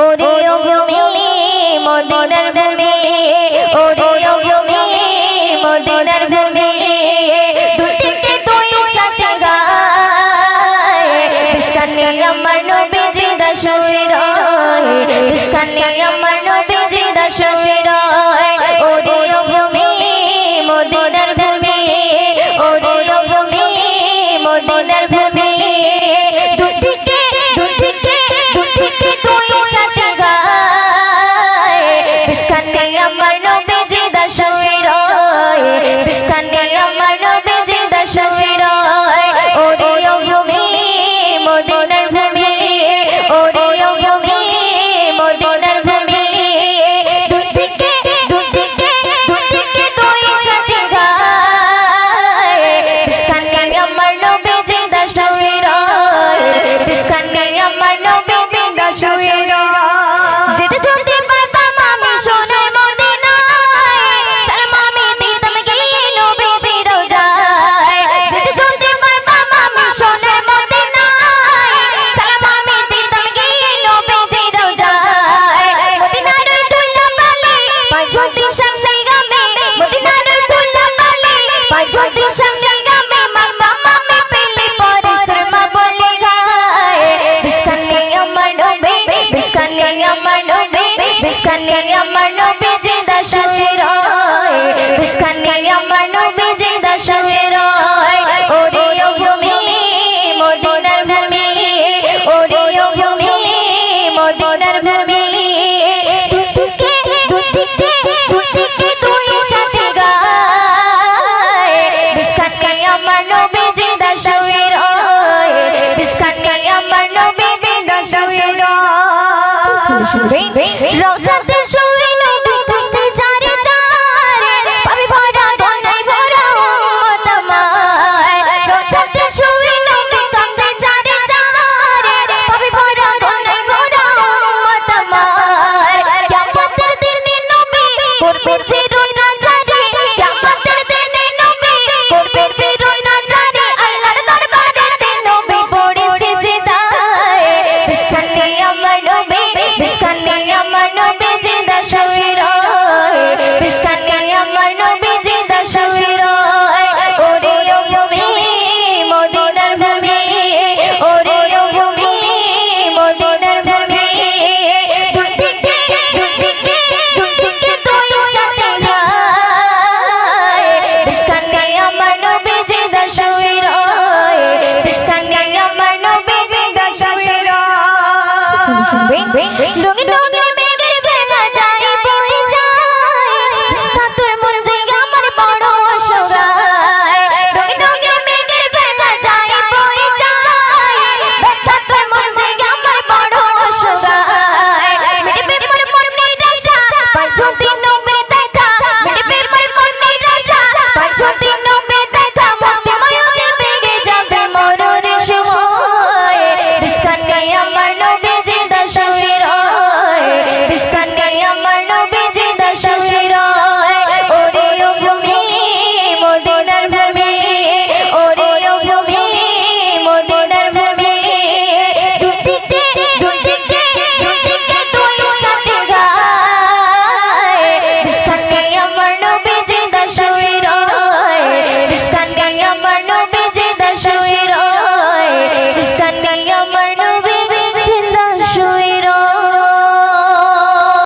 ওরে ও ভূমি মদিনার ভূমি, ওরে ও ভূমি মদিনার ভূমি, দুটিকে তুই সাথে গায়, বিস্কানে আমার নবী জিন্দা শুয়ে রয়, বিস্কানে আমার নবী জিন্দা শুয়ে রয়। ওরে ও ভূমি মদিনার ভূমি, ওরে ও ভূমি মদিনার ভূমি, দুটিকে দুটিকে দুটিকে তুই সাথে গায়, বিস্কানে আমার নবী জিন্দা শুয়ে রয়, বিস্কানে আমার নবী জিন্দা শুয়ে রয়। ওরে ও ভূমি মদিনার ভূমি, ওরে ও ভূমি মদিনার ভূমি, দুটিকে দুটিকে দুটিকে তুই সাথে গায়, বিস্কানে আমার নবী জিন্দা শুয়ে রয়, বিস্কানে আমার নবী জিন্দা শুয়ে রয়। যেতে চলতে পারতাম আমি সোনার মদিনায়, সালাম আমি দিতাম গিয়ে নবীজি রোজায়। যেতে চলতে পারতাম আমি সোনার মদিনায়, সালাম আমি দিতাম গিয়ে নবীজি রোজায়। মদিনার দুল্লা বালি পাঁচ ঝন্টি সামনে গামে, মদিনার দুল্লা বালি পাঁচ ঝন্টি সামনে গামে, মারতাম আমি পেলে পরে সুরমা বলে গায়, বিস্কানে আমার নবী, বিস্কানে আমার নবী, বিস্কানে আমার নবী জিন্দা শুয়ে রয়, বিস্কানে আমার নবী জিন্দা শুয়ে রয়। ওরে ও ভূমি মদিনার ভূমি, ওরে ও ভূমি মদিনার ভূমি, দুটিকে দুটিকে দুটিকে তুই সাথে গায়, বিস্কানে আমার নবী জিন্দা শুয়ে রয়, বিস্কানে আমার নবী জিন্দা শুয়ে রয়। রওজাতে শুয়ে নবী কাঁদতে চারে চারে, পাবে ভরা গলায় ভরা উম্মত আমার। রওজাতে শুয়ে নবী কাঁদতে চারে চারে, পাবে ভরা গলায় ভরা উম্মত আমার। কিয়ামতের দিনে নবী করবে চিরনা জারি, কিয়ামতের দিনে নবী করবে চিরনা জারি, আল্লাহর দরবারেতে নবী পড়ে সিজদায়, বিস্কানে আমার নবী, বিস্কানে আমার নবী জিন্দা শুয়ে রয়, বিস্কানে আমার নবী জিন্দা শুয়ে রয়। ওরে ও ভূমি মদিনার ভূমি, ওরে ও ভূমি মদিনার ভূমি, দুটিকে দুটিকে দুটিকে তুই সাথে গায়, বিস্কানে আমার নবী জিন্দা শুয়ে রয়, বিস্কানে আমার নবী জিন্দা শুয়ে রয়। রঙিন রঙিন